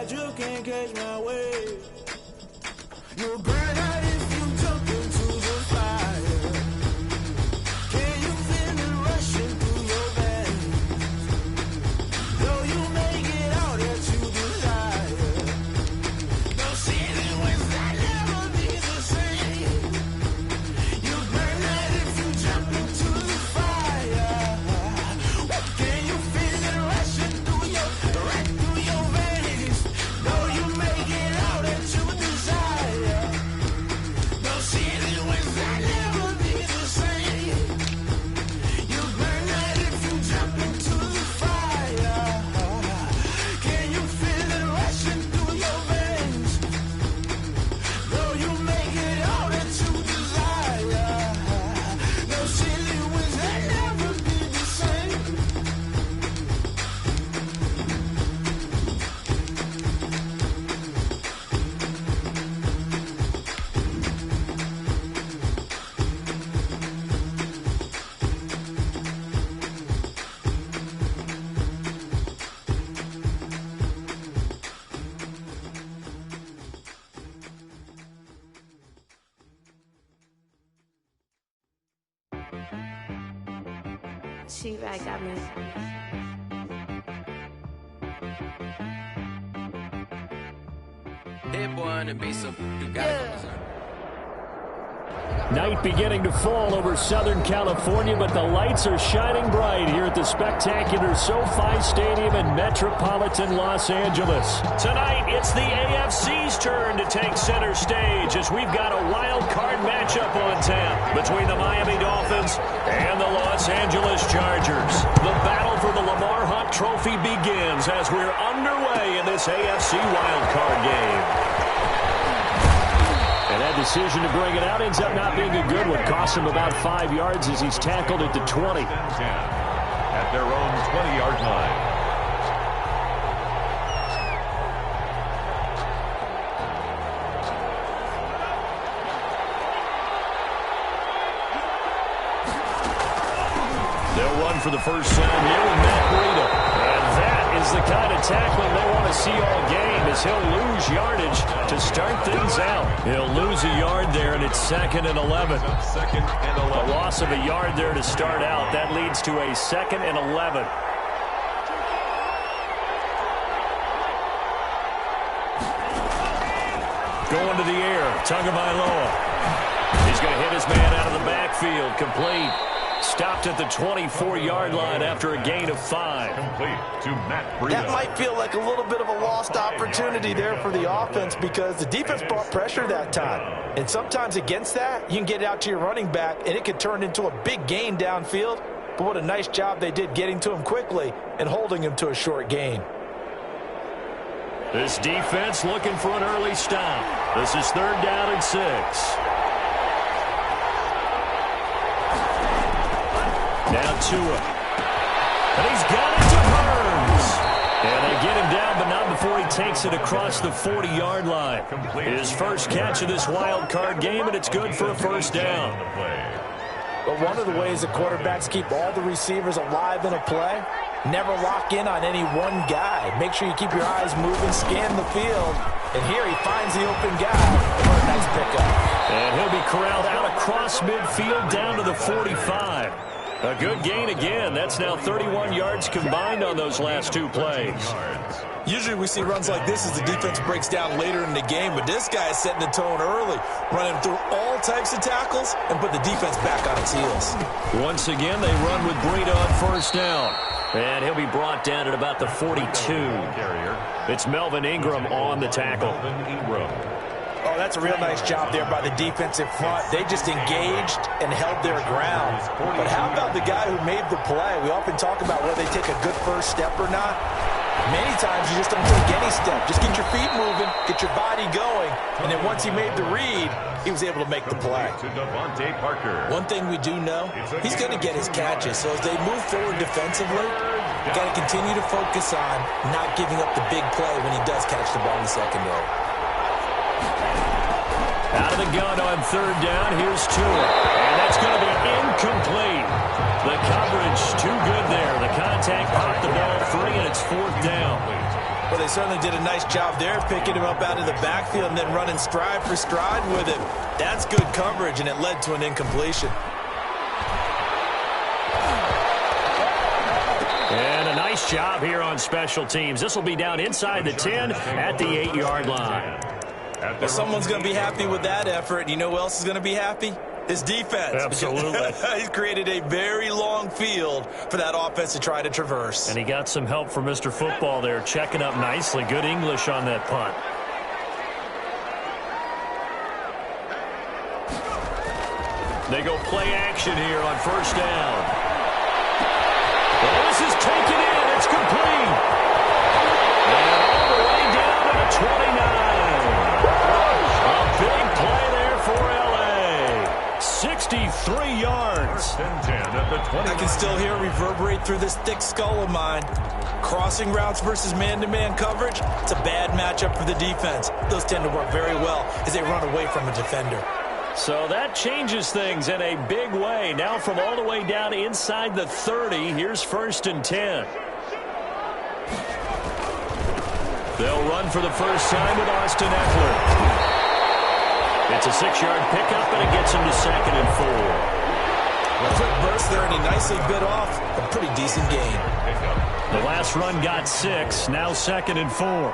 that you can't catch my wave. You'll burn out if you jump into the fire. Can you feel it rushing through your veins? Though you make it out that you desire. No ceiling winds that never be the same. You burn out if you jump into the fire. Can you feel it rushing through your veins? Though you make it out that you desire. No ceiling winds that never be the same. You burn out if you jump into the fire. Can you feel it rushing through your veins? Though you make it out that you desire. No ceiling winds that never be the same. She-Rag got me. Hit one and be some. You got it. Night beginning to fall over Southern California, but the lights are shining bright here at the spectacular SoFi Stadium in metropolitan Los Angeles. Tonight, it's the AFC's turn to take center stage as we've got a wild card matchup on tap between the Miami Dolphins and the Los Angeles Chargers. The battle for the Lamar Hunt Trophy begins as we're underway in this AFC wild card game. And that decision to bring it out ends up not being a good one. Cost him about 5 yards as he's tackled at the 20. At their own 20-yard line. They'll run for the first time here with Matt Breida. And that is the kind of tackling they want to see all game as he'll lose yardage to start things out. He'll lose a yard there, and it's 2nd and 11. Second and 11. A loss of a yard there to start out. That leads to a 2nd and 11. Going to the air, Tagovailoa. He's going to hit his man out of the backfield. Complete. Stopped at the 24-yard line after a gain of 5. Complete to Matt Breida. That might feel like a little bit of a lost opportunity there for the offense because the defense brought pressure that time. And sometimes against that, you can get it out to your running back, and it could turn into a big gain downfield. But what a nice job they did getting to him quickly and holding him to a short gain. This defense looking for an early stop. This is 3rd down and 6. Now Tua. And he's got it to Burns. And they get him down, but not before he takes it across the 40-yard line. His first catch of this wild card game, and it's good for a first down. But one of the ways that quarterbacks keep all the receivers alive in a play, never lock in on any one guy. Make sure you keep your eyes moving, scan the field. And here he finds the open guy. What a nice pickup. And he'll be corralled out across midfield down to the 45. A good gain again. That's now 31 yards combined on those last 2 plays. Usually we see runs like this as the defense breaks down later in the game, but this guy is setting the tone early, running through all types of tackles and put the defense back on its heels. Once again, they run with Breida on first down. And he'll be brought down at about the 42. It's Melvin Ingram on the tackle. Oh, that's a real nice job there by the defensive front. They just engaged and held their ground. But how about the guy who made the play? We often talk about whether they take a good first step or not. Many times you just don't take any step. Just get your feet moving, get your body going, and then once he made the read, he was able to make the play. One thing we do know, he's going to get his catches. So as they move forward defensively, you got to continue to focus on not giving up the big play when he does catch the ball in the secondary. Out of the gun on third down, here's Tua. And that's going to be incomplete. The coverage too good there. The contact popped the ball free, and it's 4th down. Well, they certainly did a nice job there, picking him up out of the backfield and then running stride for stride with him. That's good coverage, and it led to an incompletion. And a nice job here on special teams. This will be down inside the 10 at the 8-yard line. Well, someone's going to be happy with that effort. You know who else is going to be happy? His defense. Absolutely. He's created a very long field for that offense to try to traverse. And he got some help from Mr. Football there, checking up nicely. Good English on that punt. They go play action here on first down. Well, this is taken in. It's complete. And all the way down to the 29. A big play there for L.A. 63 yards. I can still hear it reverberate through this thick skull of mine. Crossing routes versus man-to-man coverage, it's a bad matchup for the defense. Those tend to work very well as they run away from a defender. So that changes things in a big way. Now from all the way down inside the 30, here's 1st and 10. They'll run for the first time with Austin Eckler. It's a 6-yard pickup, and it gets him to 2nd and 4. A quick burst there, and he nicely bit off a pretty decent gain. The last run got 6, now 2nd and 4.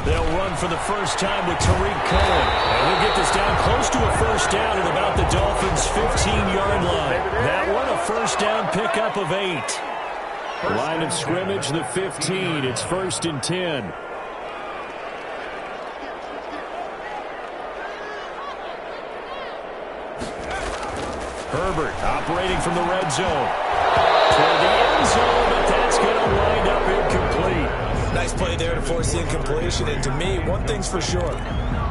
They'll run for the first time with Tariq Cohen. And we'll get this down close to a first down at about the Dolphins' 15-yard line. That one, a first down pickup of 8. Line of scrimmage, the 15. It's 1st and 10. Herbert operating from the red zone. Toward the end zone, but that's going to wind up incomplete. Nice play there to force the incompletion. And to me, one thing's for sure.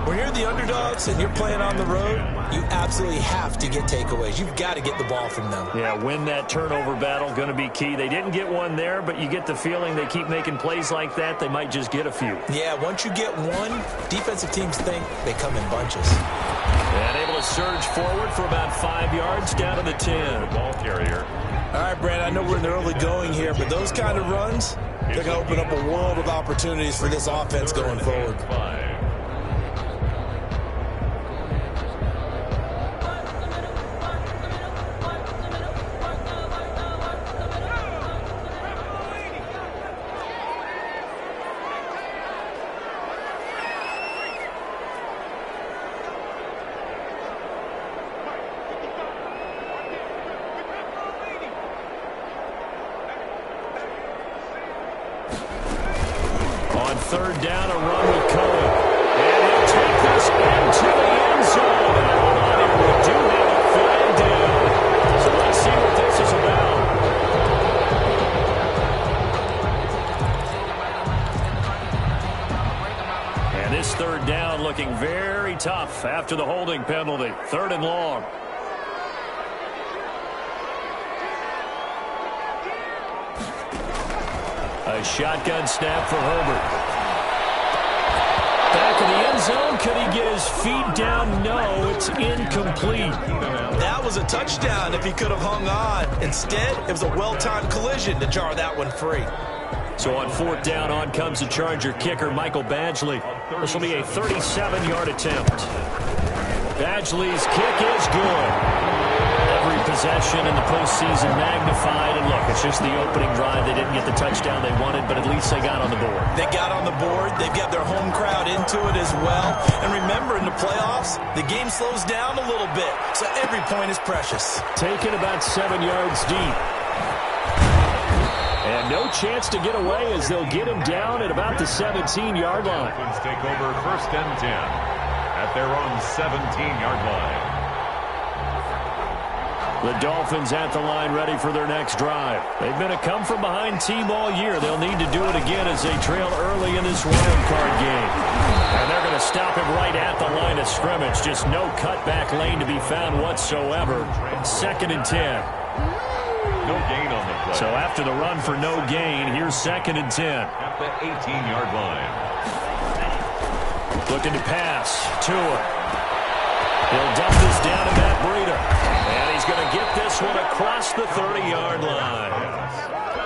When you're the underdogs and you're playing on the road, you absolutely have to get takeaways. You've got to get the ball from them. Yeah, win that turnover battle, going to be key. They didn't get one there, but you get the feeling they keep making plays like that, they might just get a few. Yeah, once you get one, defensive teams think they come in bunches. And able to surge forward for about 5 yards down to the 10. Ball carrier. All right, Brad, I know we're in the early going here, but those kind of runs, they're going to open up a world of opportunities for this offense going forward. Third down, a run with Cohen. And he'll take this into the end zone. And hold on here, we do have a flag down. So let's see what this is about. And this third down looking very tough after the holding penalty. 3rd and long. A shotgun snap for Herbert. Back in the end zone. Could he get his feet down? No, it's incomplete. That was a touchdown if he could have hung on. Instead, it was a well-timed collision to jar that one free. So on 4th down, on comes the Charger kicker, Michael Badgley. This will be a 37-yard attempt. Badgley's kick is good. Every possession in the postseason magnified. And look, it's just the opening drive. They didn't get the touchdown they wanted, but at least they got on the board. They got on the board. They've got their home crowd into it as well. And remember, in the playoffs, the game slows down a little bit, so every point is precious. Taken about 7 yards deep. And no chance to get away as they'll get him down at about the 17-yard line. Dolphins take over 1st and 10 at their own 17-yard line. The Dolphins at the line ready for their next drive. They've been a come-from-behind team all year. They'll need to do it again as they trail early in this wildcard game. And they're going to stop him right at the line of scrimmage. Just no cutback lane to be found whatsoever. 2nd and 10. No gain on the play. So after the run for no gain, here's 2nd and 10. At the 18-yard line. Looking to pass. Tua. He'll dump this down to Matt Breida. And he's going to get this one across across the 30-yard line.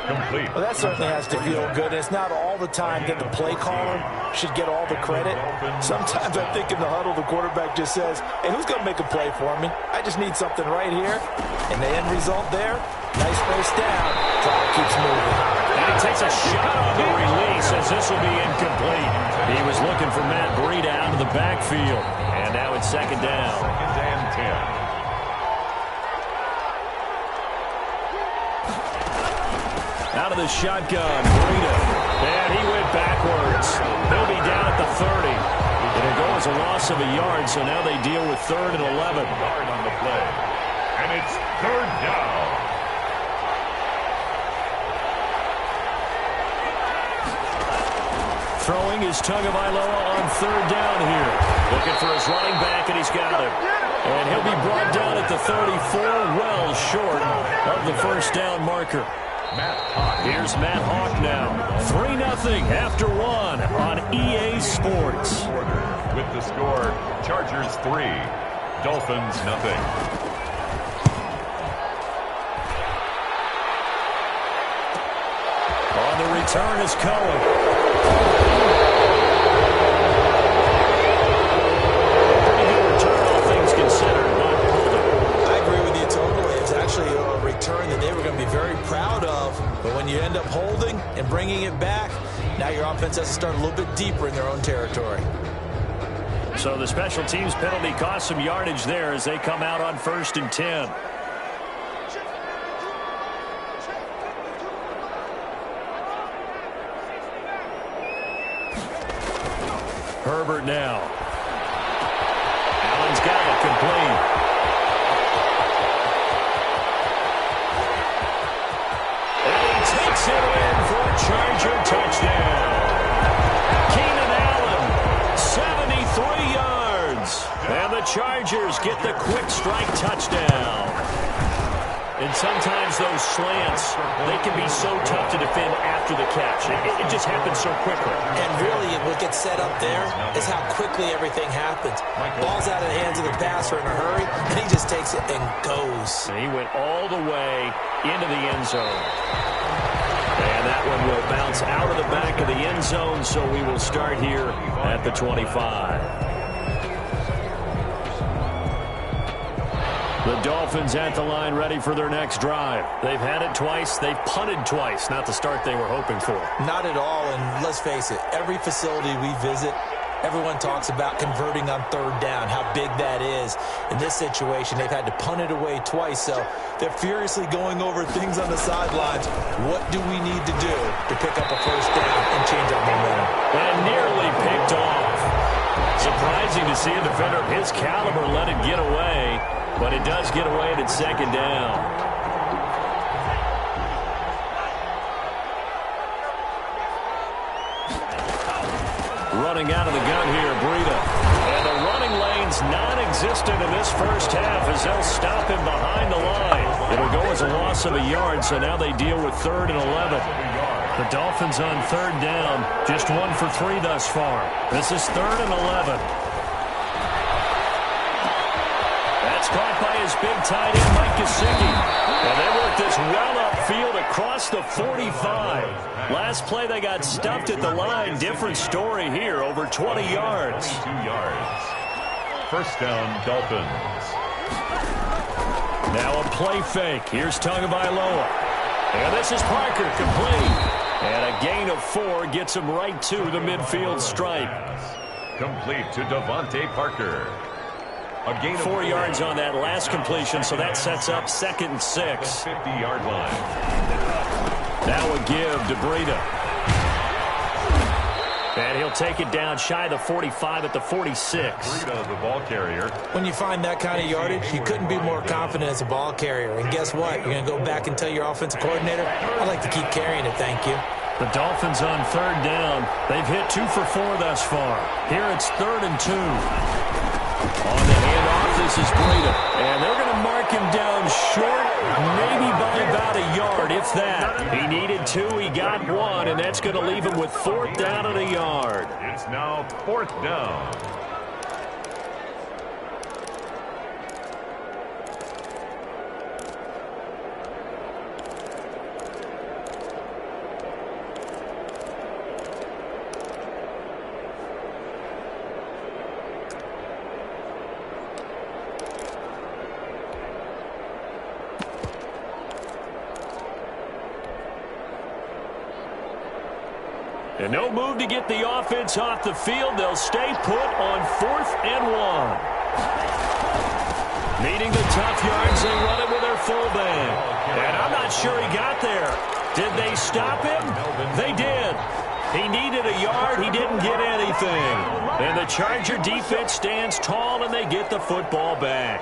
Complete. Well, that certainly has to feel good. It's not all the time that the play caller should get all the credit. Sometimes I think in the huddle, the quarterback just says, hey, who's going to make a play for me? I just need something right here. And the end result there, nice first down. Clock keeps moving. And he takes a shot on the release as this will be incomplete. He was looking for Matt Breida out of the backfield. And now it's second down. Second and 10. Out of the shotgun, Breida. And he went backwards. He'll be down at the 30. It'll go as a loss of a yard, so now they deal with 3rd and 11. Yard on the play. And it's 3rd down. Throwing is Tagovailoa on 3rd down here. Looking for his running back, and he's got him. And he'll be brought down at the 34, well short of the first down marker. Here's Matt Hawk now. 3-0 after 1 on EA Sports. With the score, Chargers 3, Dolphins 0. On the return is Cohen. Pretty good return, all things considered. I agree with you totally. It's actually a return that they were going to be very proud of. But when you end up holding and bringing it back, now your offense has to start a little bit deeper in their own territory. So the special teams penalty cost some yardage there as they come out on 1st and 10. Herbert now. Allen's got it complete. Takes it in for a Charger touchdown. Keenan Allen, 73 yards. And the Chargers get the quick strike touchdown. And sometimes those slants, they can be so tough to defend after the catch. It just happens so quickly. And really, what gets set up there is how quickly everything happens. Ball's out of the hands of the passer in a hurry, and he just takes it and goes. And he went all the way into the end zone. And that one will bounce out of the back of the end zone, so we will start here at the 25. The Dolphins at the line ready for their next drive. They've had it twice. They've punted twice. Not the start they were hoping for. Not at all, and let's face it, every facility we visit, everyone talks about converting on 3rd down, how big that is. In this situation, they've had to punt it away twice, so they're furiously going over things on the sidelines. What do we need to do to pick up a first down and change our momentum? And nearly picked off. Surprising to see a defender of his caliber let it get away, but it does get away and it's 2nd down. Running out of the gun here, Breida. And the running lane's non-existent in this first half as they'll stop him behind the line. It'll go as a loss of a yard, so now they deal with 3rd and 11. The Dolphins on 3rd down, just 1 for 3 thus far. This is 3rd and 11. That's caught by his big tight end, Mike Gesicki. And they work this well upfield across the 45. Last play, they got stuffed at the line. Different story here, over 20 yards. 2 yards. First down, Dolphins. Now a play fake. Here's Tagovailoa. And this is Parker, complete. And a gain of 4 gets him right to the midfield stripe. Complete to Devontae Parker. A gain of 4 yards on that last completion, so that sets up 2nd and 6. 50-yard line. Now a give to Breida. And he'll take it down shy of the 45 at the 46. Breida, the ball carrier. When you find that kind of yardage, you couldn't be more confident as a ball carrier. And guess what? You're going to go back and tell your offensive coordinator, I'd like to keep carrying it, thank you. The Dolphins on 3rd down. They've hit 2 for 4 thus far. Here it's 3rd and 2. On the handoff, this is Breida. And they're going to mark him down short, maybe by about a yard, if that. He needed 2, he got 1, and that's going to leave him with 4th down and a yard. It's now 4th down. And no move to get the offense off the field. They'll stay put on 4th and 1. Needing the tough yards, they run it with their fullback. And I'm not sure he got there. Did they stop him? They did. He needed a yard. He didn't get anything. And the Charger defense stands tall, and they get the football back.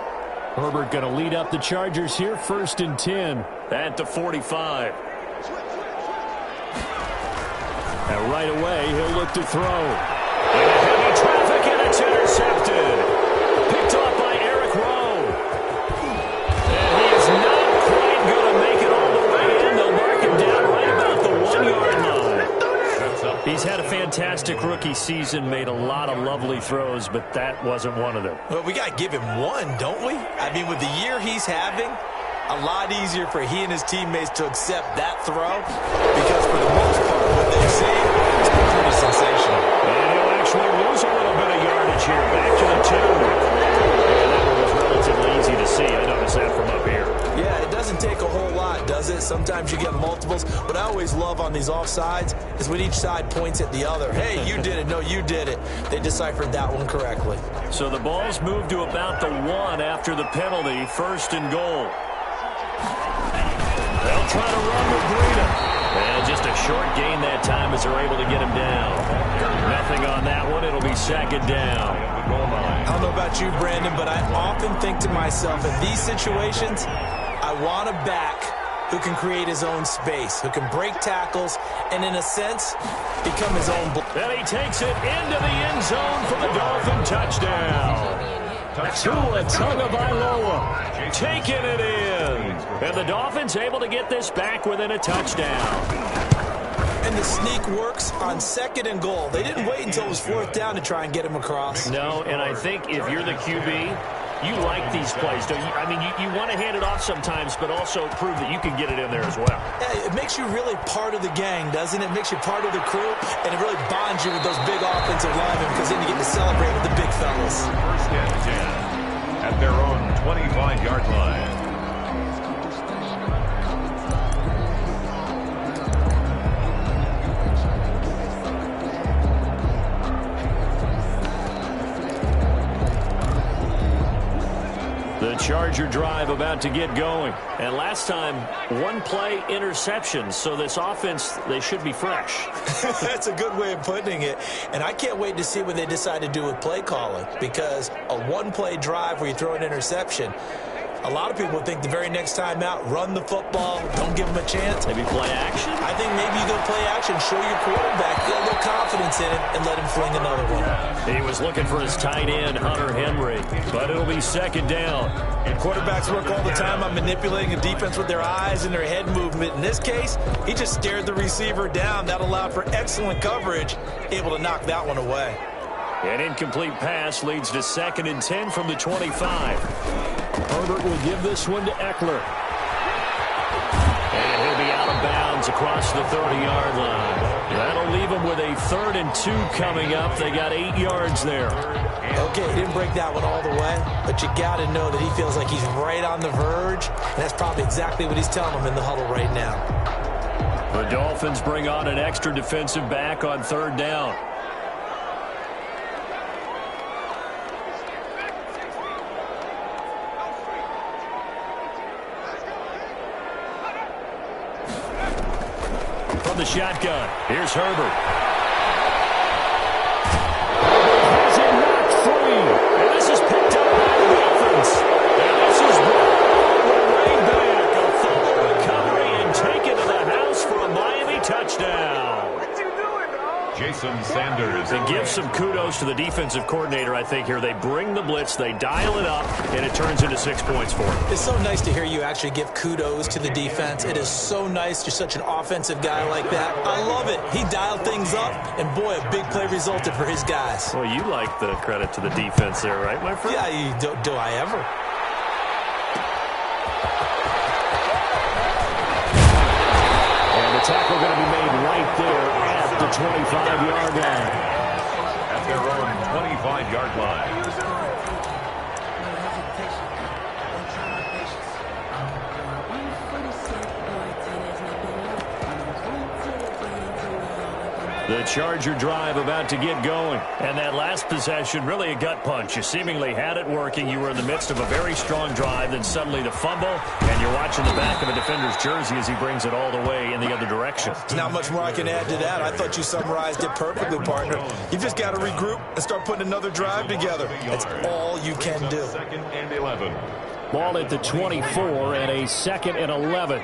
Herbert going to lead up the Chargers here, 1st and 10 at the 45. And right away, he'll look to throw. Into heavy traffic, and it's intercepted. Picked off by Eric Rowe. And he is not quite going to make it all the way in. They'll mark him down right about the 1-yard line. He's had a fantastic rookie season, made a lot of lovely throws, but that wasn't one of them. Well, we got to give him one, don't we? I mean, with the year he's having, a lot easier for he and his teammates to accept that throw because for the most part, what they've seen, it's been pretty sensational. And he'll actually lose a little bit of yardage here, back to the 2. And that one was relatively easy to see. I noticed that from up here. Yeah, it doesn't take a whole lot, does it? Sometimes you get multiples. What I always love on these offsides is when each side points at the other. Hey, you did it. No, you did it. They deciphered that one correctly. So the ball's moved to about the 1 after the penalty, 1st and goal. They'll try to run with Breida. And just a short gain that time as they're able to get him down. Nothing on that one. It'll be 2nd down. I don't know about you, Brandon, but I often think to myself, in these situations, I want a back who can create his own space, who can break tackles, and in a sense, become his own. And he takes it into the end zone for the Dolphin touchdown. Tua Tagovailoa taking it in. And the Dolphins able to get this back within a touchdown. And the sneak works on 2nd and goal. They didn't wait until it was 4th down to try and get him across. No, and I think if you're the QB, you like these plays, don't you? I mean, you want to hand it off sometimes, but also prove that you can get it in there as well. Yeah, it makes you really part of the gang, doesn't it? It makes you part of the crew, and it really bonds you with those big offensive linemen because then you get to celebrate with the big fellas. 1st and 10 at their own 25-yard line. The Charger drive about to get going. And last time, 1-play interception. So this offense, they should be fresh. That's a good way of putting it. And I can't wait to see what they decide to do with play calling. Because a 1-play drive where you throw an interception, a lot of people think the very next time out, run the football, don't give them a chance. Maybe play action? I think maybe you go play action, show your quarterback, get a little confidence in it, and let him fling another one. He was looking for his tight end, Hunter Henry, but it'll be 2nd down. And quarterbacks work all the time on manipulating a defense with their eyes and their head movement. In this case, he just stared the receiver down. That allowed for excellent coverage, able to knock that one away. An incomplete pass leads to 2nd and 10 from the 25. Herbert will give this one to Eckler. And he'll be out of bounds across the 30-yard line. That'll leave him with a 3rd and 2 coming up. They got 8 yards there. Okay, he didn't break that one all the way, but you got to know that he feels like he's right on the verge, and that's probably exactly what he's telling them in the huddle right now. The Dolphins bring on an extra defensive back on 3rd down. From the shotgun, here's Herbert. Has it knocked free. And this is picked up by the Dolphins. And this is brought all the way back. A full recovery and taken to the house for a Miami touchdown. Jason Sanders. And give some kudos to the defensive coordinator, I think, here. They bring the blitz, they dial it up, and it turns into 6 points for them. It's so nice to hear you actually give kudos to the defense. It is so nice. You're such an offensive guy like that. I love it. He dialed things up, and boy, a big play resulted for his guys. Well, you like the credit to the defense there, right, my friend? Yeah, do I ever? And the tackle going to be made right there at the 25-yard line. At their own 25-yard line. The Charger drive about to get going. And that last possession, really a gut punch. You seemingly had it working. You were in the midst of a very strong drive, then suddenly the fumble, and you're watching the back of a defender's jersey as he brings it all the way in the other direction. Not much more I can add to that. I thought you summarized it perfectly, partner. You just got to regroup and start putting another drive together. That's all you can do. 2nd and 11. Ball at the 24 and a 2nd and 11.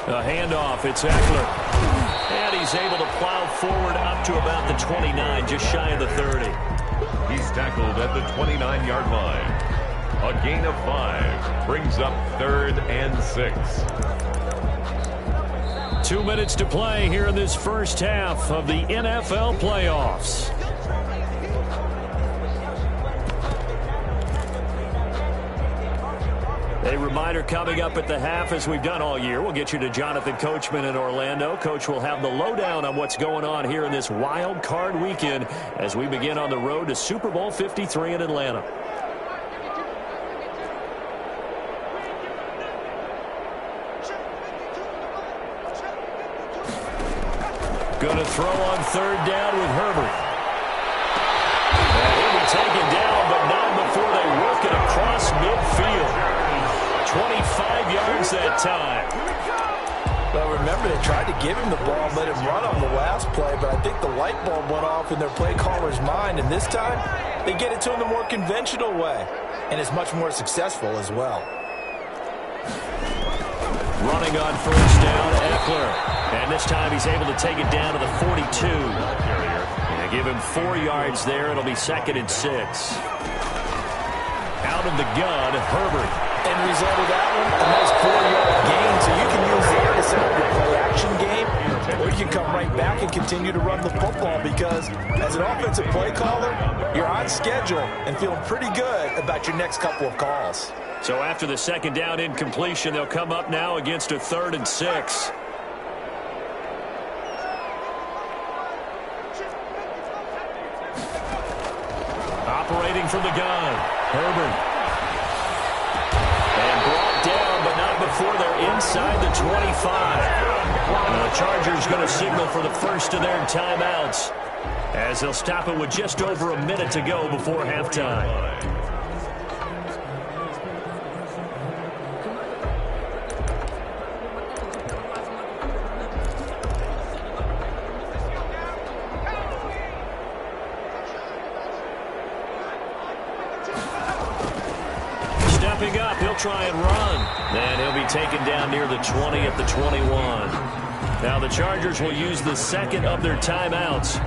A handoff, it's Eckler. And he's able to plow forward up to about the 29, just shy of the 30. He's tackled at the 29-yard line. A gain of 5 brings up 3rd and 6. 2 minutes to play here in this first half of the NFL playoffs. A reminder coming up at the half, as we've done all year. We'll get you to Jonathan Coachman in Orlando. Coach will have the lowdown on what's going on here in this wild card weekend as we begin on the road to Super Bowl 53 in Atlanta. Going to throw on 3rd down with Herbert. And he'll be taken down, but not before they work it across midfield. 25 yards that time. Well, remember, they tried to give him the ball and let him run on the last play, but I think the light bulb went off in their play caller's mind, and this time they get it to him the more conventional way, and it's much more successful as well. Running on 1st down, Eckler. And this time he's able to take it down to the 42. And give him 4 yards there. It'll be 2nd and 6. Out of the gun, Herbert. End result of that one, a nice 4-yard gain. So you can use that to set up your play-action game, or you can come right back and continue to run the football because as an offensive play caller, you're on schedule and feeling pretty good about your next couple of calls. So after the 2nd down incompletion, they'll come up now against a 3rd and 6. Operating from the gun, Herbert. And brought down, but not before they're inside the 25. And the Chargers going to signal for the first of their timeouts as they'll stop it with just over a minute to go before halftime. Stepping up, he'll try and run. And he'll be taken down near the 20 at the 21. Now the Chargers will use the 2nd of their timeouts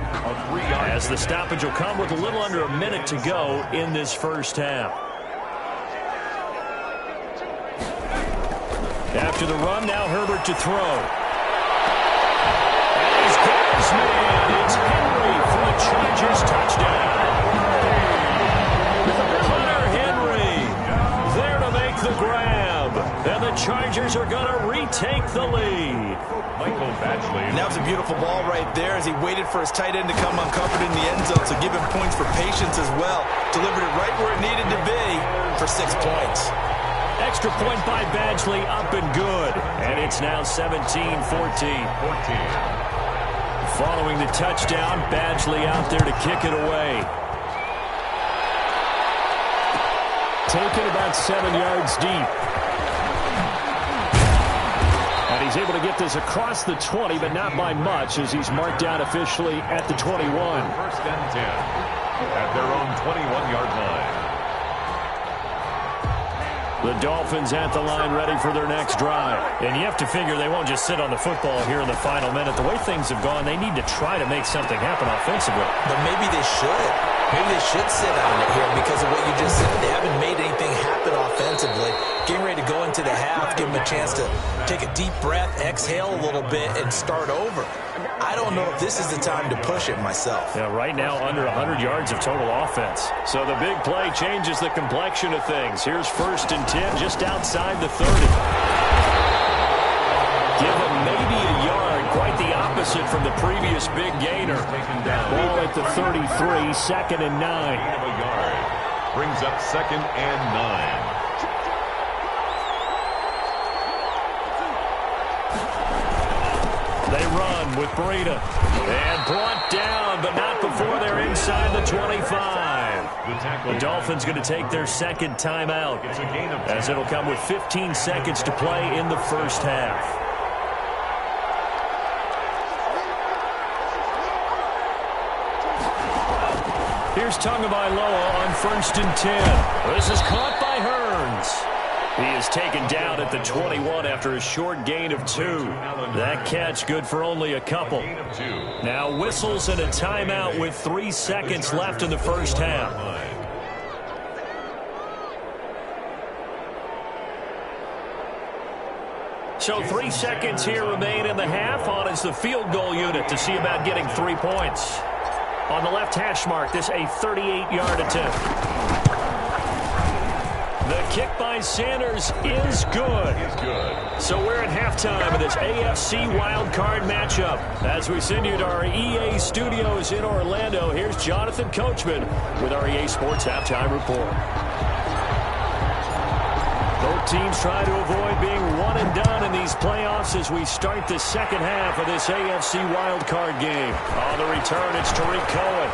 as the stoppage will come with a little under a minute to go in this first half. After the run, now Herbert to throw. And he's got his man. It's Henry for the Chargers touchdown. The grab, and the Chargers are going to retake the lead. Michael Badgley. And that was a beautiful ball right there as he waited for his tight end to come uncovered in the end zone, so give him points for patience as well. Delivered it right where it needed to be for 6 points. Extra point by Badgley, up and good. And it's now 17-14. Following the touchdown, Badgley out there to kick it away. Taken about 7 yards deep. And he's able to get this across the 20, but not by much as he's marked down officially at the 21. 1st and 10 at their own 21-yard line. The Dolphins at the line ready for their next drive. And you have to figure they won't just sit on the football here in the final minute. The way things have gone, they need to try to make something happen offensively. But maybe they should. Maybe they should sit on it here because of what you just said. They haven't made anything happen offensively. Getting ready to go into the half, give them a chance to take a deep breath, exhale a little bit, and start over. I don't know if this is the time to push it myself. Yeah, right now under 100 yards of total offense. So the big play changes the complexion of things. Here's 1st and 10 just outside the 30. Give them maybe a yard. Quite the opposite. opposite from the previous big gainer. Ball at the 33, 2nd and 9. Gain of a yard. Brings up 2nd and 9. They run with Breida. And brought down, but not before they're inside the 25. The Dolphins going to take their 2nd timeout, as it'll come with 15 seconds to play in the first half. Here's Tagovailoa on 1st and 10. This is caught by Hearns. He is taken down at the 21 after a short gain of 2. That catch good for only a couple. Now whistles and a timeout with 3 seconds left in the first half. So 3 seconds here remain in the half. On is the field goal unit to see about getting 3 points. On the left hash mark, this a 38-yard attempt. The kick by Sanders is good. So we're at halftime of this AFC Wildcard matchup. As we send you to our EA studios in Orlando, here's Jonathan Coachman with our EA Sports Halftime Report. Both teams try to avoid being one and done in these playoffs as we start the second half of this AFC Wildcard game. On the return, it's Tariq Cohen.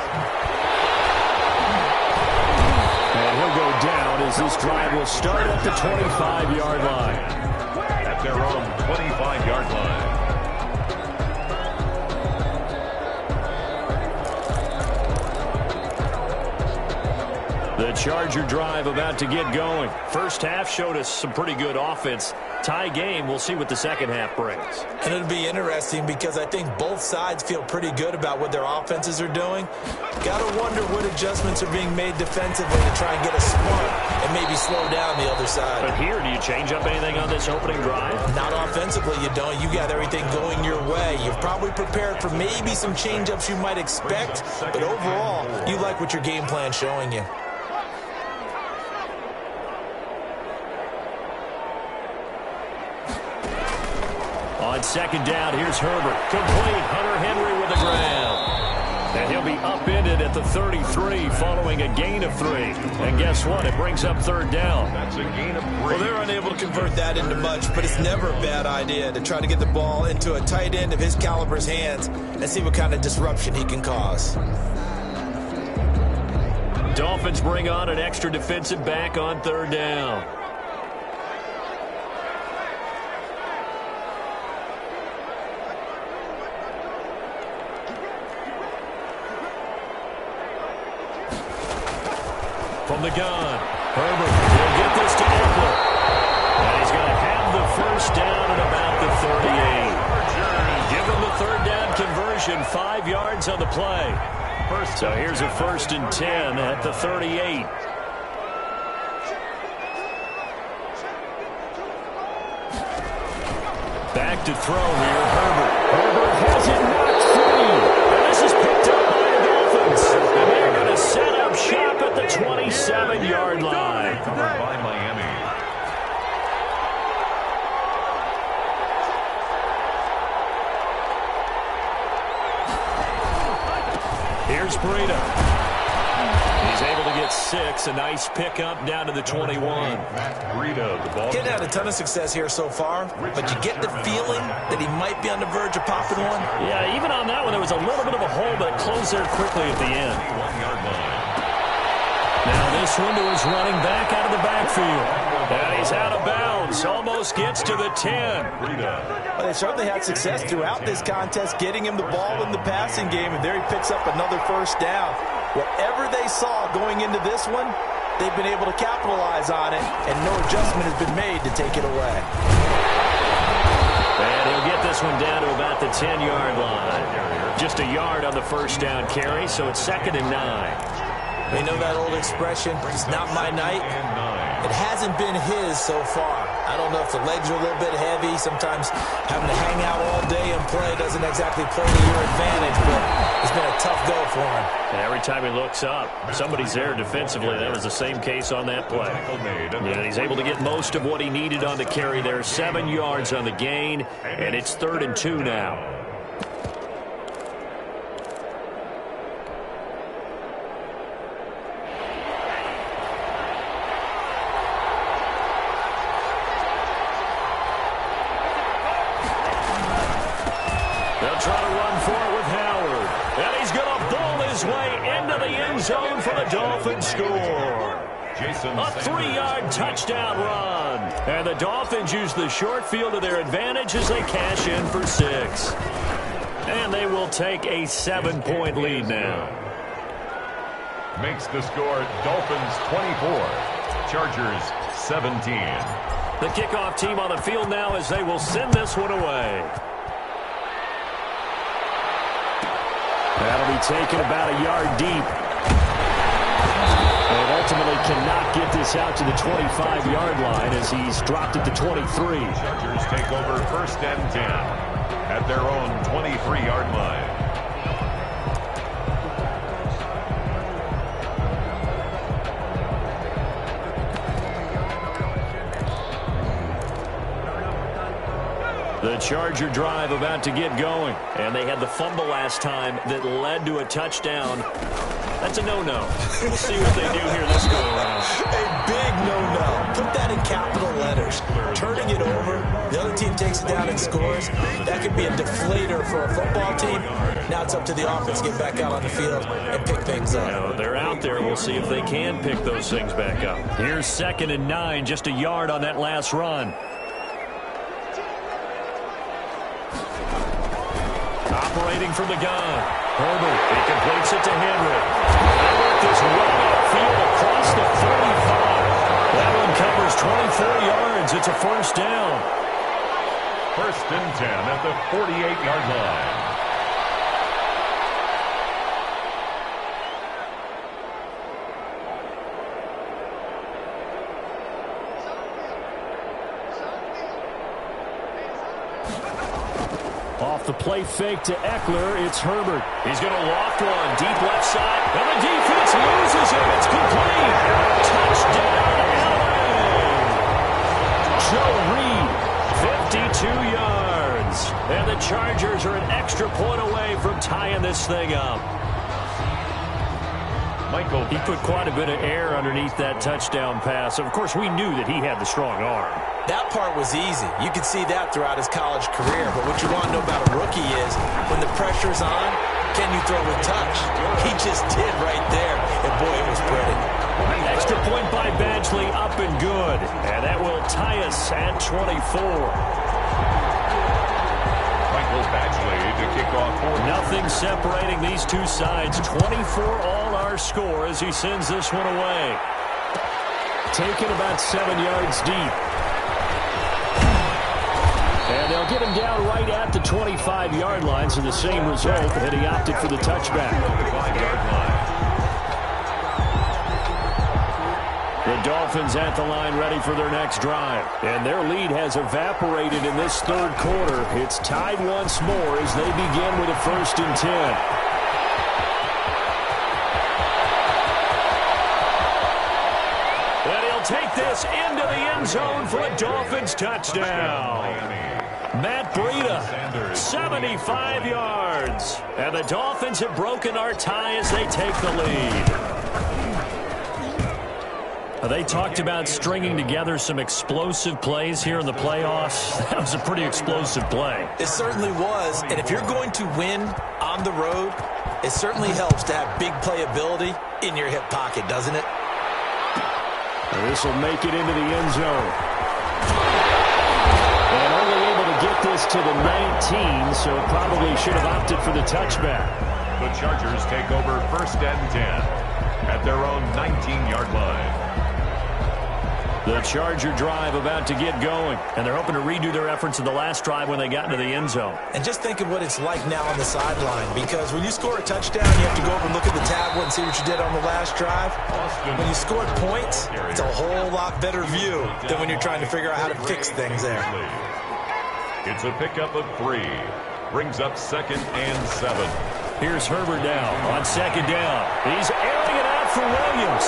And he'll go down as this drive will start at the 25-yard line. At their own 25-yard line. The Charger drive about to get going. First half showed us some pretty good offense. Tie game, we'll see what the second half brings. And it'll be interesting because I think both sides feel pretty good about what their offenses are doing. Got to wonder what adjustments are being made defensively to try and get us smart and maybe slow down the other side. But here, do you change up anything on this opening drive? Not offensively, you don't. You got everything going your way. You've probably prepared for maybe some change-ups you might expect, but overall, you like what your game plan's showing you. On 2nd down, here's Herbert. Complete. Hunter Henry with the grab. And he'll be upended at the 33 following a gain of 3. And guess what? It brings up 3rd down. That's a gain of 3. Well, they're unable to convert that into much, but it's never a bad idea to try to get the ball into a tight end of his caliber's hands and see what kind of disruption he can cause. Dolphins bring on an extra defensive back on 3rd down. From the gun, Herbert will get this to Eckler. And he's going to have the first down at about the 38. Give him the 3rd down conversion, 5 yards on the play. So here's a 1st and 10 at the 38. Back to throw here, Herbert. Herbert has it knocked free. And this is picked up by the Dolphins. And they're going to set up shop at the 27-yard line. Covered by Miami. Here's Breida. He's able to get 6. A nice pickup down to the 21. Breida, the ball. Getting had a ton of success here so far, but you get the feeling that he might be on the verge of popping one. Yeah, even on that one, there was a little bit of a hole, but it closed there quickly at the end. 1-yard line. Now this one to his running back out of the backfield. And he's out of bounds. Almost gets to the 10. Well, they certainly had success throughout this contest, getting him the ball in the passing game, and there he picks up another first down. Whatever they saw going into this one, they've been able to capitalize on it, and no adjustment has been made to take it away. And he'll get this one down to about the 10-yard line. Just a yard on the first down carry, so it's 2nd and 9. We know that old expression, it's not my night. It hasn't been his so far. I don't know if the legs are a little bit heavy. Sometimes having to hang out all day and play doesn't exactly play to your advantage, but it's been a tough go for him. And every time he looks up, somebody's there defensively. That was the same case on that play. And he's able to get most of what he needed on the carry there. 7 yards on the gain, and it's 3rd and 2 now. his way into the end zone for the Dolphins score. A 3-yard touchdown run. And the Dolphins use the short field to their advantage as they cash in for 6. And they will take a 7-point lead now. Makes the score Dolphins 24, Chargers 17. The kickoff team on the field now as they will send this one away. That'll be taken about a yard deep. And ultimately cannot get this out to the 25-yard line as he's dropped at the 23. Chargers take over 1st and 10 at their own 23-yard line. The Charger drive about to get going. And they had the fumble last time that led to a touchdown. That's a no-no. We'll see what they do here this go-around. A big no-no. Put that in capital letters. Turning it over, the other team takes it down and scores. That could be a deflator for a football team. Now it's up to the offense to get back out on the field and pick things up. No, they're out there. We'll see if they can pick those things back up. Here's 2nd and 9, just a yard on that last run. Operating from the gun. Herbert, he completes it to Henry. They work this way upfield across the 45. That one covers 24 yards. It's a 1st down. 1st and 10 at the 48-yard line. Off the play fake to Eckler, it's Herbert. He's going to loft one, deep left side, and the defense loses it. It's complete. Touchdown, LA. Joe Reed, 52 yards. And the Chargers are an extra point away from tying this thing up. He put quite a bit of air underneath that touchdown pass. Of course, we knew that he had the strong arm. That part was easy. You could see that throughout his college career. But what you want to know about a rookie is when the pressure's on, can you throw with touch? He just did right there. And, boy, it was pretty. Extra point by Badgley, up and good. And that will tie us at 24. Badgley to kick off 4. Nothing separating these two sides. 24 all our score as he sends this one away. Taken about 7 yards deep. And they'll get him down right at the 25-yard line, so the same result, had he opted for the touchback. 25-yard line. The Dolphins at the line ready for their next drive. And their lead has evaporated in this 3rd quarter. It's tied once more as they begin with a 1st and 10. And he'll take this into the end zone for a Dolphins touchdown. Matt Breida, 75 yards. And the Dolphins have broken our tie as they take the lead. They talked about stringing together some explosive plays here in the playoffs. That was a pretty explosive play. It certainly was. And if you're going to win on the road, it certainly helps to have big playability in your hip pocket, doesn't it? This will make it into the end zone. And only able to get this to the 19, so probably should have opted for the touchback. The Chargers take over 1st and 10 at their own 19-yard line. The Charger drive about to get going, and they're hoping to redo their efforts in the last drive when they got into the end zone. And just think of what it's like now on the sideline, because when you score a touchdown, you have to go over and look at the tablet and see what you did on the last drive. When you scored points, it's a whole lot better view than when you're trying to figure out how to fix things there. It's a pickup of 3. Brings up 2nd and 7. Here's Herbert now on 2nd down. He's airing it out for Williams.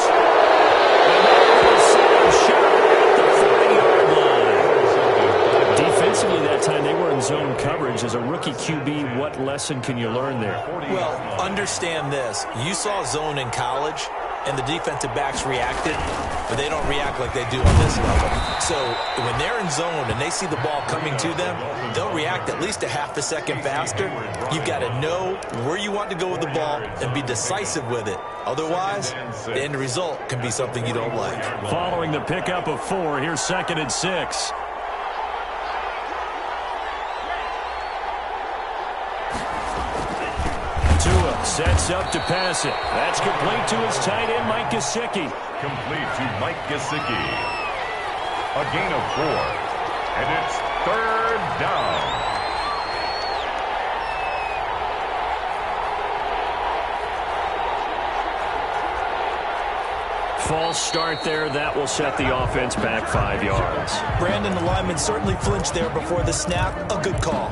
And shot at the 40-yard line. Defensively that time, they were in zone coverage. As a rookie QB, what lesson can you learn there? Well, understand this. You saw zone in college. and the defensive backs reacted, but they don't react like they do on this level. So when they're in zone and they see the ball coming to them, they'll react at least a half a second faster. You've got to know where you want to go with the ball and be decisive with it. Otherwise, the end result can be something you don't like. Following the pickup of 4, here's 2nd and 6. Tua sets up to pass it. That's complete to his tight end, Mike Gesicki. Complete to Mike Gesicki. A gain of 4. And it's 3rd down. False start there. That will set the offense back 5 yards. Brandon, the lineman certainly flinched there before the snap. A good call.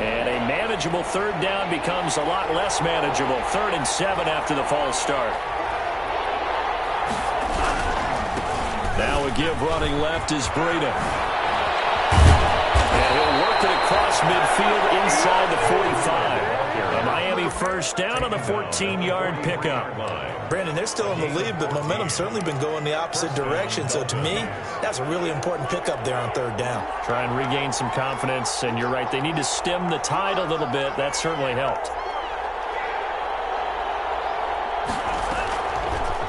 And a manageable 3rd down becomes a lot less manageable. 3rd and 7 after the false start. Now a give running left is Breida. And he'll work it across midfield inside the 45. A Miami 1st down on the 14-yard pickup. Brandon, they're still in the lead, but momentum's certainly been going the opposite direction. So to me, that's a really important pickup there on 3rd down. Try and regain some confidence, and you're right, they need to stem the tide a little bit. That certainly helped.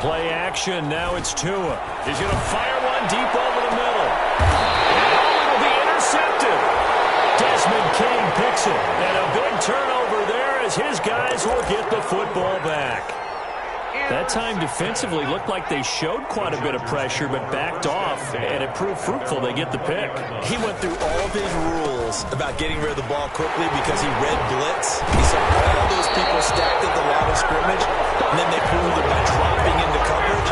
Play action, now it's Tua. He's going to fire one deep over the middle. It'll be intercepted. Desmond King picks it, and a big turnover there as his guys will get the football back. That time defensively looked like they showed quite a bit of pressure but backed off, and it proved fruitful. They get the pick. He went through all of his rules about getting rid of the ball quickly because he read blitz. He saw all those people stacked at the line of scrimmage, and then they proved it by dropping into coverage.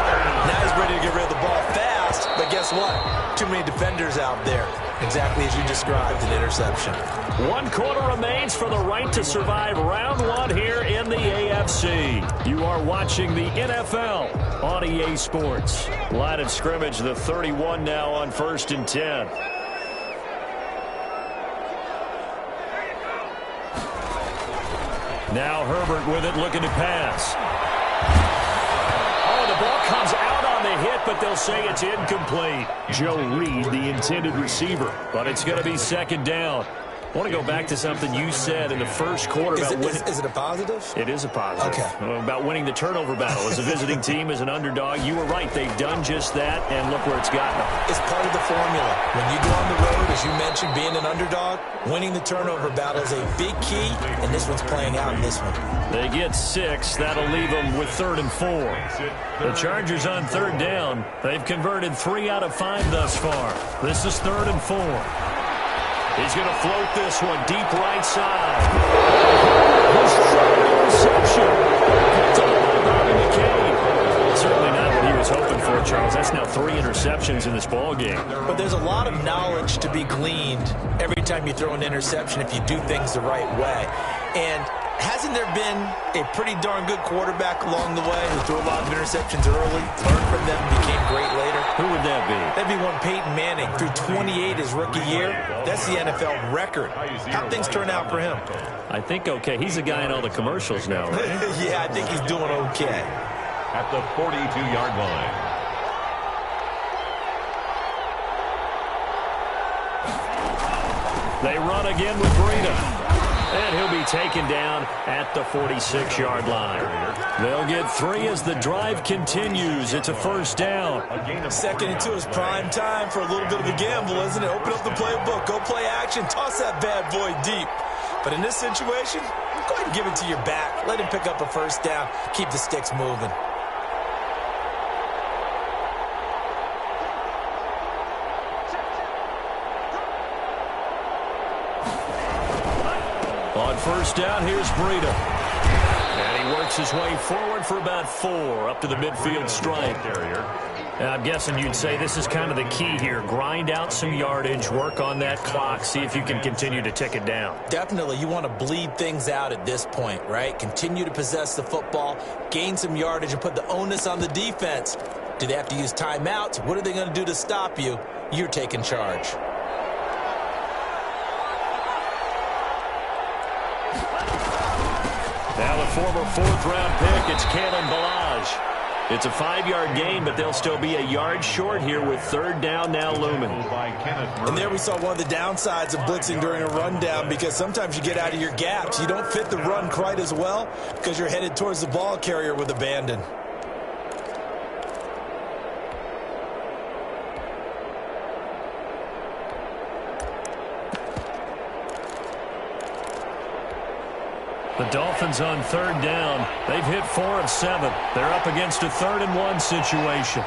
Now he's ready to get rid of the ball fast, but guess what? Too many defenders out there. Exactly as you described, an interception. 1 quarter remains for the right to survive round 1 here in the AFC. You are watching the NFL on EA Sports. Line of scrimmage, the 31 now on 1st and 10. Now Herbert with it, looking to pass. Oh, the ball comes out on the hit, but they'll say it's incomplete. Joe Reed, the intended receiver, but it's going to be 2nd down. I want to go back to something you said in the first quarter about winning. Is it a positive? It is a positive. Okay. About winning the turnover battle. As a visiting team, as an underdog, you were right. They've done just that, and look where it's gotten them. It's part of the formula. When you go on the road, as you mentioned, being an underdog, winning the turnover battle is a big key, and this one's playing out in this one. They get 6. That'll leave them with 3rd and 4. The Chargers on 3rd down. They've converted 3 out of 5 thus far. This is 3rd and 4. He's going to float this one deep right side. His 3rd interception. It's all about Bobby McCabe. Certainly not what he was hoping for, Charles. That's now 3 interceptions in this ball game. But there's a lot of knowledge to be gleaned every time you throw an interception if you do things the right way. And hasn't there been a pretty darn good quarterback along the way who threw a lot of interceptions early, learned from them, became great later? Who would that be? That'd be one Peyton Manning. Threw 28 his rookie year. That's the NFL record. How'd things turn out for him? I think okay. He's a guy in all the commercials now, right? Yeah, I think he's doing okay. At the 42-yard line. They run again with Breida. And he'll be taken down at the 46-yard line. They'll get 3 as the drive continues. It's a 1st down. 2nd and 2 is prime time for a little bit of a gamble, isn't it? Open up the playbook. Go play action. Toss that bad boy deep. But in this situation, go ahead and give it to your back. Let him pick up a 1st down. Keep the sticks moving. On 1st down, here's Breida. And he works his way forward for about 4 up to the midfield stripe. And I'm guessing you'd say this is kind of the key here. Grind out some yardage, work on that clock, see if you can continue to tick it down. Definitely. You want to bleed things out at this point, right? Continue to possess the football, gain some yardage, and put the onus on the defense. Do they have to use timeouts? What are they going to do to stop you? You're taking charge. Now the former fourth-round pick, it's Kalen Ballage. It's a 5-yard gain, but they'll still be a yard short here with third down now looming. And there we saw one of the downsides of blitzing during a rundown, because sometimes you get out of your gaps. You don't fit the run quite as well because you're headed towards the ball carrier with abandon. The Dolphins on third down. They've hit 4 of 7. They're up against a 3rd-and-1 situation.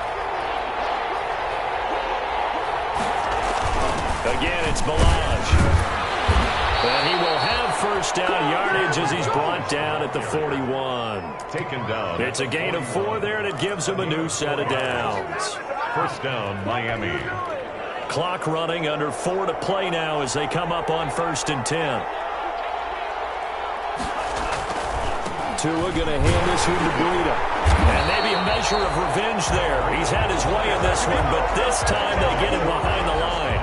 Again, it's Ballage. And he will have first down yardage as he's brought down at the 41. Taken down. It's a gain of 4 there, and it gives him a new set of downs. First down, Miami. Clock running, under 4 to play now as they come up on 1st and 10. Tua going to hand this one to Breida. And maybe a measure of revenge there. He's had his way in this one, but this time they get him behind the line.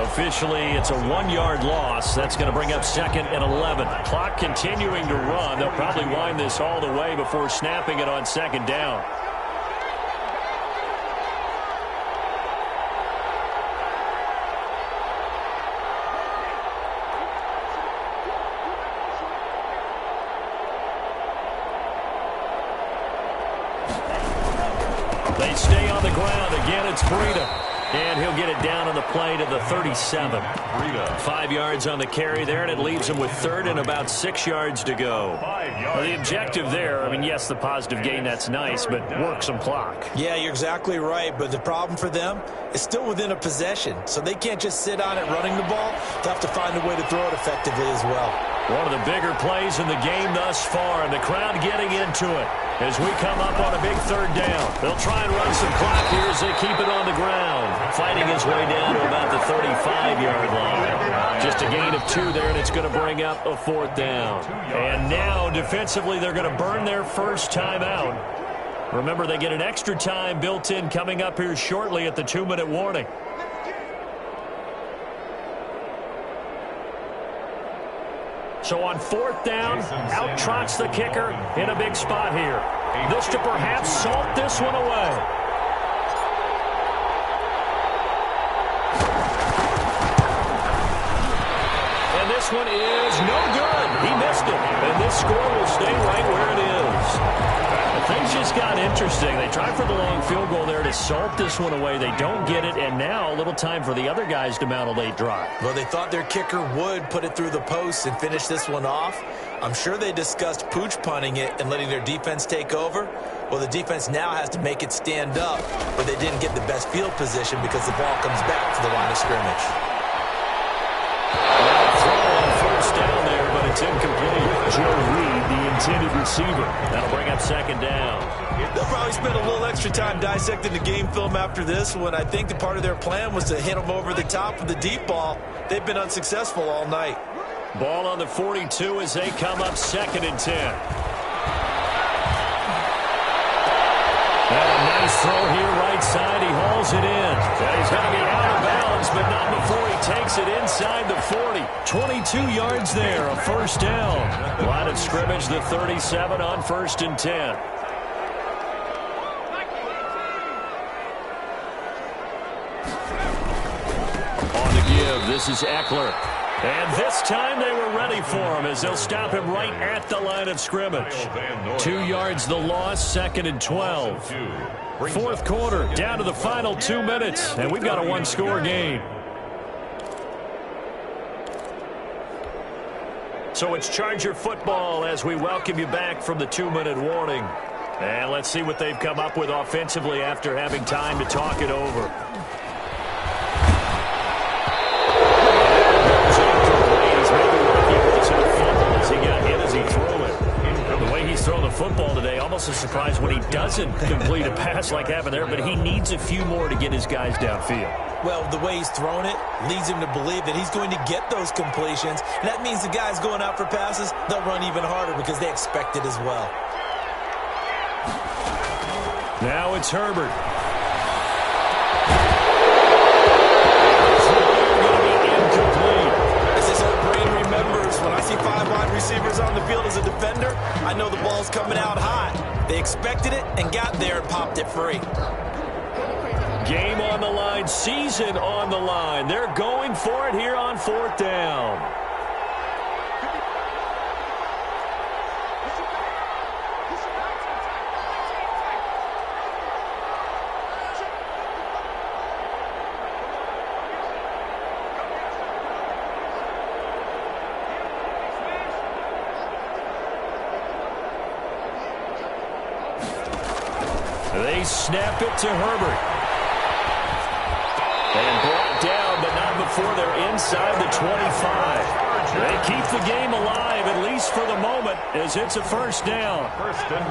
Officially, it's a 1-yard loss. That's going to bring up 2nd and 11. Clock continuing to run. They'll probably wind this all the way before snapping it on 2nd down. They stay on the ground. Again, it's Breida. And he'll get it down on the play to the 37. 5 yards on the carry there, and it leaves him with 3rd and about 6 yards to go. Well, the objective there, I mean, yes, the positive gain, that's nice, but work some clock. Yeah, you're exactly right, but the problem for them is still within a possession, so they can't just sit on it running the ball. They'll have to find a way to throw it effectively as well. One of the bigger plays in the game thus far, and the crowd getting into it as we come up on a big 3rd down. They'll try and run some clock here as they keep it on the ground, fighting his way down to about the 35-yard line. Just a gain of 2 there, and it's going to bring up a 4th down. And now, defensively, they're going to burn their first time out. Remember, they get an extra time built in coming up here shortly at the 2-minute warning. So on 4th down, out trots the kicker in a big spot here. This to perhaps salt this one away. And this one is no good. He missed it. And this score will stay right where it is. Things just got interesting. They tried for the long field goal there to salt this one away. They don't get it, and now a little time for the other guys to mount a late drive. Well, they thought their kicker would put it through the post and finish this one off. I'm sure they discussed pooch punting it and letting their defense take over. Well, the defense now has to make it stand up, but they didn't get the best field position because the ball comes back to the line of scrimmage. Throw on first down there, but it's incomplete. Joe Reed, the intended receiver. That'll bring up 2nd down. They'll probably spend a little extra time dissecting the game film after this one. I think the part of their plan was to hit them over the top with the deep ball. They've been unsuccessful all night. Ball on the 42 as they come up 2nd and 10. And a nice throw here right side. He hauls it in. And he's going to be out of bounds, but not before he takes it inside the 40. 22 yards there, a first down. Line of scrimmage, the 37 on 1st and 10. On the give, this is Eckler. And this time they were ready for him as they'll stop him right at the line of scrimmage. 2 yards the loss, 2nd and 12. 4th quarter, down to the final 2 minutes, and we've got a 1-score game. So it's Charger football as we welcome you back from the 2-minute warning. And let's see what they've come up with offensively after having time to talk it over. He's thrown the football today. Almost a surprise when he doesn't complete a pass like happened there, but he needs a few more to get his guys downfield. Well, the way he's thrown it leads him to believe that he's going to get those completions. And that means the guys going out for passes, they'll run even harder because they expect it as well. Now it's Herbert. Incomplete. As his old brain remembers, when I see 5 wide receivers on the field as a defender, I agree. Game on the line, season on the line. They're going for it here on 4th down. They snap it to Herbert. And brought down, but not before they're inside the 25. They keep the game alive, at least for the moment, as it's a 1st down.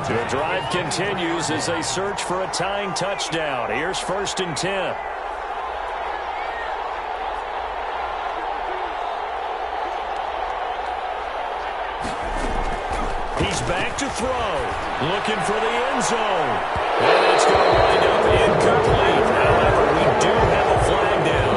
The drive continues as they search for a tying touchdown. Here's 1st and 10. He's back to throw, looking for the end zone. And it's going to wind up incomplete. However, we do have a flag down.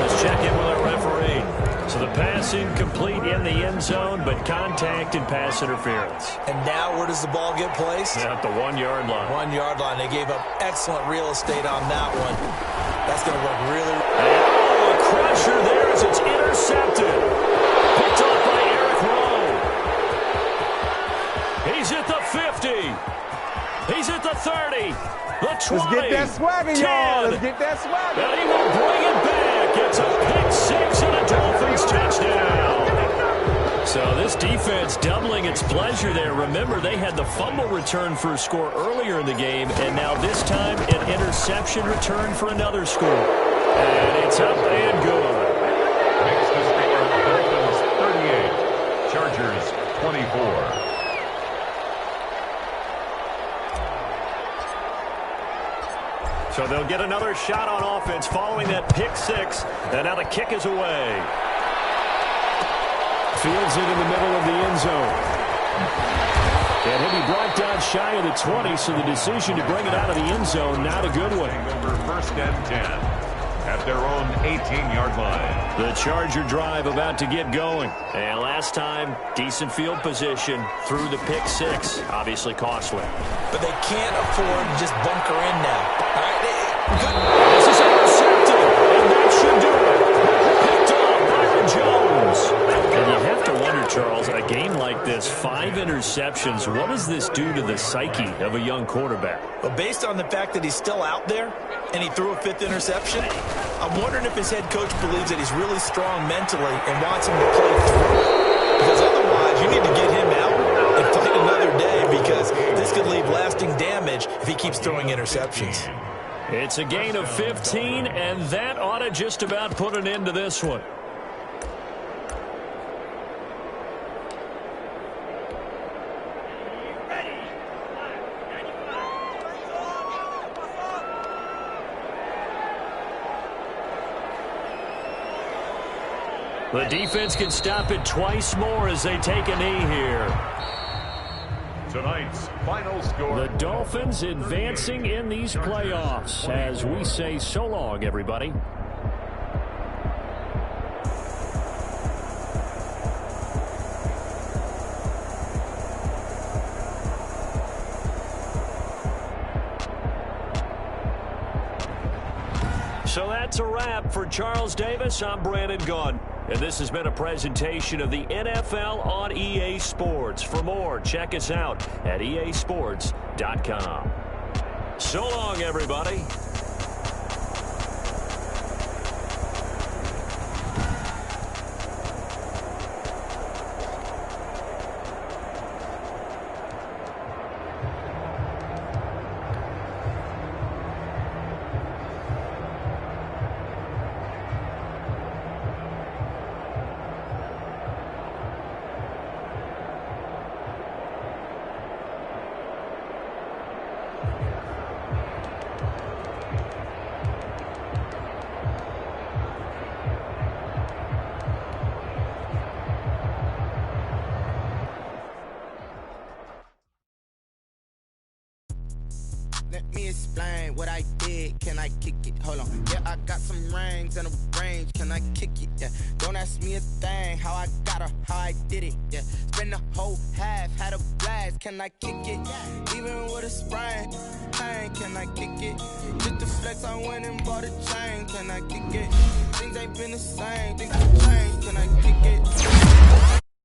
Let's check in with our referee. So the pass incomplete in the end zone, but contact and pass interference. And now where does the ball get placed? At the 1-yard line. 1-yard line. They gave up excellent real estate on that one. That's going to work really. Oh, a crusher there as it's intercepted. Picked off by Eric Rowe. He's at the 50. He's at the 30, the 20, Let's get that swagger, y'all. Let's get that swagger. And he will bring it back. It's a pick-6 and a Dolphins touchdown. So this defense doubling its pleasure there. Remember, they had the fumble return for a score earlier in the game, and now this time an interception return for another score. And it's up and good. Makes the score Dolphins 38, Chargers 24. So they'll get another shot on offense following that pick-6, and now the kick is away. Fields it in the middle of the end zone. And he'll be brought down shy of the 20, so the decision to bring it out of the end zone, not a good one. Over 1st and 10 at their own 18-yard line. The Charger drive about to get going. And last time, decent field position through the pick-6, obviously costly. But they can't afford to just bunker in now. All right, good. This is intercepted, and that should do it. Picked off Byron Jones. And you have to wonder, Charles, a game like this, 5 interceptions, what does this do to the psyche of a young quarterback? But based on the fact that he's still out there and he threw a 5th interception, I'm wondering if his head coach believes that he's really strong mentally and wants him to play through it. Because otherwise, you need to get him out and fight another day, because this could leave lasting damage if he keeps throwing interceptions. It's a gain of 15, and that ought to just about put an end to this one. The defense can stop it twice more as they take a knee here. Tonight's final score. The Dolphins advancing in these playoffs as we say so long, everybody. So that's a wrap for Charles Davis. I'm Brandon Gunn. And this has been a presentation of the NFL on EA Sports. For more, check us out at easports.com. So long, everybody. Let me explain what I did. Can I kick it? Hold on. Yeah, I got some rings and a range. Can I kick it? Yeah. Don't ask me a thing. How I got her, how I did it. Yeah. Spend the whole half, had a blast. Can I kick it? Even with a sprain, pain, can I kick it? kick it? Just the flex, I went and bought a chain. Can I kick it? Things ain't been the same. Things have changed. Can I kick it?